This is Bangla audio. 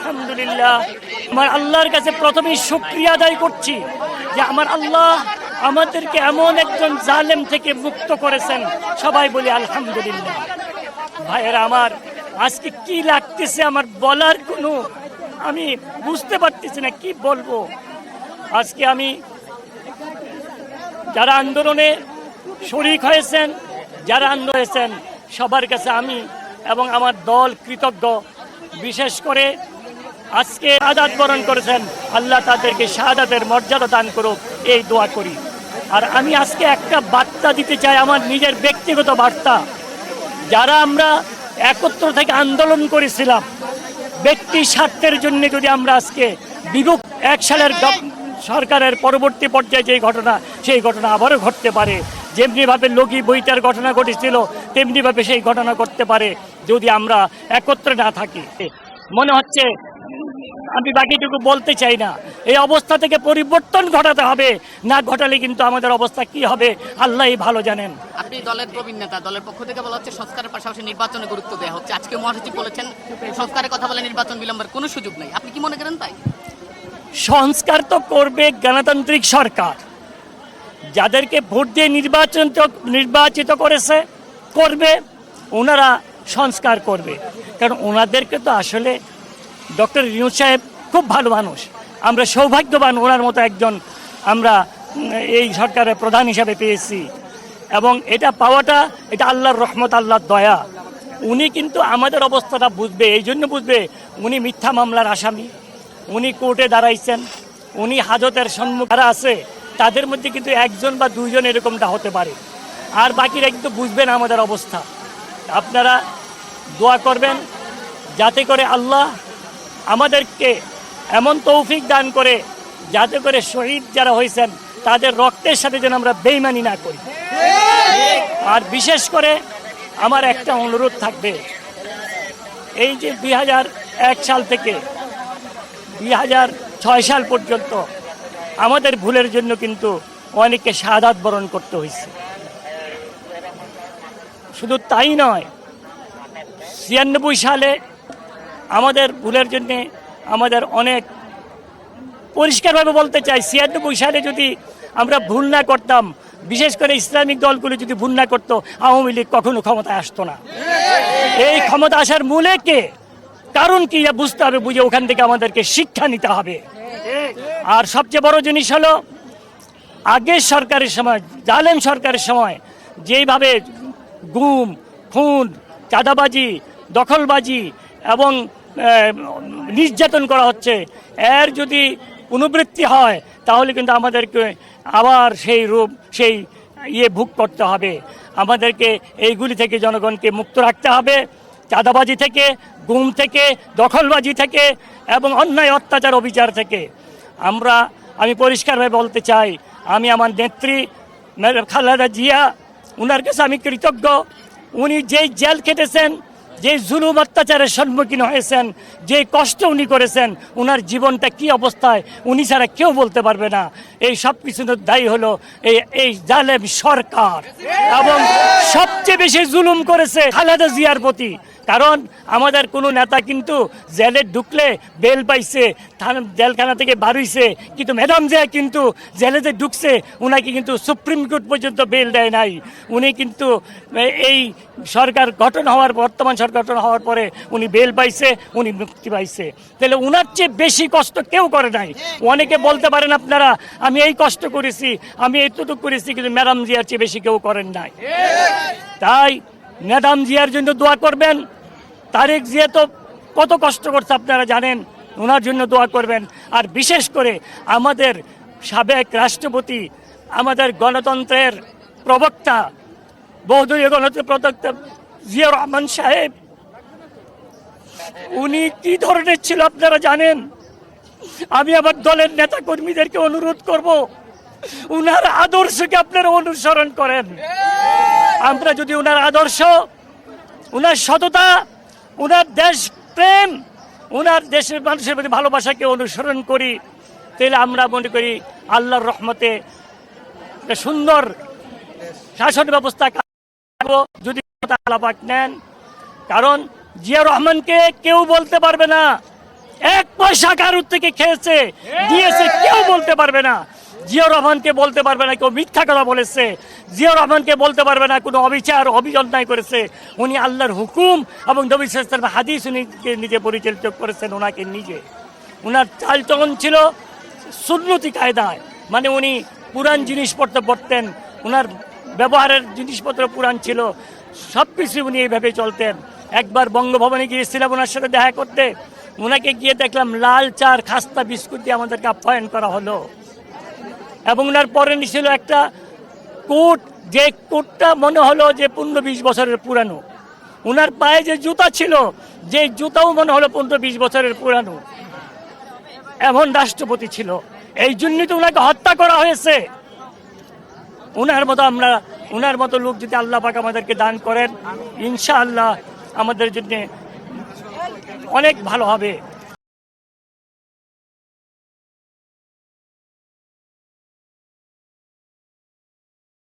আলহামদুলিল্লাহ, আমার আল্লাহর কাছে প্রথমেই শুকরিয়া আদায় করছি যে আমার আল্লাহ আমাদেরকে এমন একজন জালেম থেকে মুক্ত করেছেন। সবাই বলি আলহামদুলিল্লাহ। ভাইয়েরা আমার, আজকে কি লাগতেছে আমার বলার কোনো আমি বুঝতে পারতেছি না কি বলবো। আজকে আমি যারা আন্দোলনে শরীক হয়েছেন, যারা আন্দোলন হয়েছেন, সবার কাছে আমি এবং আমার দল কৃতজ্ঞ। বিশেষ করে আজকে শাহাদাত বরণ করেছেন, আল্লাহ তাদেরকে শাহাদাতের মর্যাদা দান করুক, এই দোয়া করি। আর আমি আজকে একটা বার্তা দিতে চাই, আমার নিজের ব্যক্তিগত বার্তা। যারা আমরা একত্র থেকে আন্দোলন করেছিলাম, ব্যক্তি স্বার্থের জন্য যদি আমরা আজকে বিগত 1 সালের সরকারের পরবর্তী পর্যায়ে যে ঘটনা, সেই ঘটনা আবারও ঘটতে পারে। যেমনিভাবে লগি বইটার ঘটনা ঘটেছিল, তেমনিভাবে সেই ঘটনা ঘটতে পারে যদি আমরা একত্রে না থাকি। মনে হচ্ছে আমি বাকিটুকু বলতে চাই না। এই অবস্থা থেকে পরিবর্তন ঘটাতে হবে, না ঘটালে কিন্তু আমাদের অবস্থা কি হবে আল্লাহই ভালো জানেন। আপনি দলের প্রবীণ নেতা, দলের পক্ষ থেকে বলা হচ্ছে সংস্কারের পাশাপাশি নির্বাচনে গুরুত্ব দেওয়া হচ্ছে। আজকে মহাসচিব বলেছেন সংস্কারের কথা বলে নির্বাচন বিলম্বের কোনো সুযোগ নেই। আপনি কি মনে করেন তাই? সংস্কার তো করবে গণতান্ত্রিক সরকার, যাদেরকে ভোট দিয়ে নির্বাচিত করেছে করবে, ওনারা সংস্কার করবে। কারণ ওনাদেরকে তো আসলে ডক্টর ইউনূস সাহেব খুব ভালো মানুষ, আমরা সৌভাগ্যবান ওনার মতো একজন আমরা এই সরকারের প্রধান হিসাবে পেয়েছি। এবং এটা পাওয়াটা এটা আল্লাহর রহমত, আল্লাহর দয়া। উনি কিন্তু আমাদের অবস্থাটা বুঝবে, এই জন্য বুঝবে উনি মিথ্যা মামলার আসামি, উনি কোর্টে দাঁড়াইছেন, উনি হাজতের সম্মুখ যারা আছে তাদের মধ্যে কিন্তু 1 বা 2 জন এরকমটা হতে পারে, আর বাকিরা কিন্তু বুঝবেন আমাদের অবস্থা। আপনারা দোয়া করবেন যাতে করে আল্লাহ আমাদেরকে এমন তৌফিক দান করে যাতে করে শহীদ যারা হয়েছেন তাদের রক্তের সাথে যেন আমরা বেইমানি না করি। আর বিশেষ করে আমার একটা অনুরোধ থাকবে, এই যে 2001 সাল থেকে 2006 সাল পর্যন্ত আমাদের ভুলের জন্য কিন্তু অনেককে শাহাদাত বরণ করতে হয়েছে। শুধু তাই নয়, 96 সালে আমাদের ভুলের জন্য আমাদের অনেক পরিষ্কারভাবে বলতে চাই, 96 সালে যদি আমরা ভুল না করতাম, বিশেষ করে ইসলামিক দলগুলো যদি ভুল না করতো, আওয়ামী লীগ কখনো ক্ষমতায় আসতো না। এই ক্ষমতা আসার মূলে কে, কারণ কি বুঝতে হবে, বুঝে ওখান থেকে আমাদেরকে শিক্ষা নিতে হবে। আর সবচেয়ে বড় জিনিস হলো, আগের সরকারের সময়, জালেম সরকারের সময় যেইভাবে গুম, খুন, চাঁদাবাজি, দখলবাজি এবং নির্যাতন করা হচ্ছে, এর যদি পুনরাবৃত্তি হয় তাহলে কিন্তু আমাদেরকে আবার সেই রূপ, সেই ভোগ করতে হবে। আমাদেরকে এইগুলি থেকে জনগণকে মুক্ত রাখতে হবে, চাঁদাবাজি থেকে, গুম থেকে, দখলবাজি থেকে এবং অন্যায় অত্যাচার অবিচার থেকে। আমি পরিষ্কারভাবে বলতে চাই, আমি আমার নেত্রী খালেদা জিয়া, ওনার কাছে আমি কৃতজ্ঞ। উনি যেই জেল খেটেছেন, যে জুলুম অত্যাচারের সম্মুখীন হয়েছেন, যে কষ্ট উনি করেছেন, ওনার জীবনটা কি অবস্থায় উনি ছাড়া কেউ বলতে পারবে না। এই সব কিছুর দায়ী হলো এই জালেম সরকার, এবং সবচেয়ে বেশি জুলুম করেছে খালেদা জিয়ার প্রতি। কারণ আমাদের কোনো নেতা কিন্তু জেলে ঢুকলে বেল পাইছে, জেলখানা থেকে বাড়িছে, কিন্তু ম্যাডাম জিয়া কিন্তু জেলে যে ঢুকছে ওনাকে কিন্তু সুপ্রিম কোর্ট পর্যন্ত বেল দেয় নাই। উনি কিন্তু এই সরকার গঠন হওয়ার, বর্তমান সরকার গঠন হওয়ার পরে উনি বেল পাইছে, উনি মুক্তি পাইছে। তাহলে উনার চেয়ে বেশি কষ্ট কেউ করে নাই। অনেকে বলতে পারেন আপনারা, আমি এই কষ্ট করেছি, আমি এইটুকু করেছি, কিন্তু ম্যাডাম জিয়ার চেয়ে বেশি কেউ করেন নাই। তাই ম্যাডাম জিয়ার জন্য দোয়া করবেন। তারেক জিয়া তো কত কষ্ট করছে আপনারা জানেন, ওনার জন্য দোয়া করবেন। আর বিশেষ করে আমাদের সাবেক রাষ্ট্রপতি, আমাদের গণতন্ত্রের প্রবক্তা, বহুদলীয় গণতন্ত্রের প্রবক্তা জিয়াউর রহমান সাহেব, উনি কি ধরনের ছিল আপনারা জানেন। আমি আমার দলের নেতা কর্মীদেরকে অনুরোধ করব, উনার আদর্শকে আপনারা অনুসরণ করেন। আমরা যদি উনার আদর্শ, উনার সততা, উনার দেশ প্রেম, উনার দেশের মানুষের প্রতি ভালোবাসাকে অনুসরণ করি, তাহলে আমরা মনে করি আল্লাহর রহমতে একটা সুন্দর শাসন ব্যবস্থা যদি আল্লাহ পাক নেন। কারণ জিয়াউর রহমানকে কেউ বলতে পারবে না, পয়সা কারোর থেকে খেয়েছে দিয়েছে কেউ বলতে পারবে না। জিয়াউর রহমানকে বলতে পারবে না কেউ মিথ্যা কথা বলেছে, জিয়াউর রহমানকে বলতে পারবে না কোনো অবিচার অভিযন্তায় করেছে। উনি আল্লাহর হুকুম এবং নবী সাল্লাল্লাহু আলাইহি ওয়াসাল্লামের হাদিস উনি নিজে পরিচালিত করেছেন ওনাকে নিজে। উনার চালচলন ছিল সুন্নতি কায়দায়, মানে উনি পুরান জিনিসপত্র পড়তেন, উনার ব্যবহারের জিনিসপত্র পুরান ছিল, সব কিছু উনি এইভাবে চলতেন। একবার বঙ্গভবনে গিয়েছিলাম ওনার সাথে দেখা করতে, ওনাকে গিয়ে দেখলাম লাল চার খাস্তা বিস্কুট দিয়ে আমাদেরকে আপ্যায়ন করা হলো। এবং ওনার পরে ছিল একটা কোট, যে কোটটা মনে হলো যে 15-20 বছরের পুরানো। ওনার পায়ে যে জুতা ছিল, যে জুতাও মনে হলো 15-20 বছরের পুরানো। এমন রাষ্ট্রপতি ছিল, এই জন্যই তো ওনাকে হত্যা করা হয়েছে। ওনার মতো লোক যদি আল্লাহ পাক আমাদেরকে দান করেন, ইনশাআল্লাহ আমাদের জন্য অনেক ভালো হবে।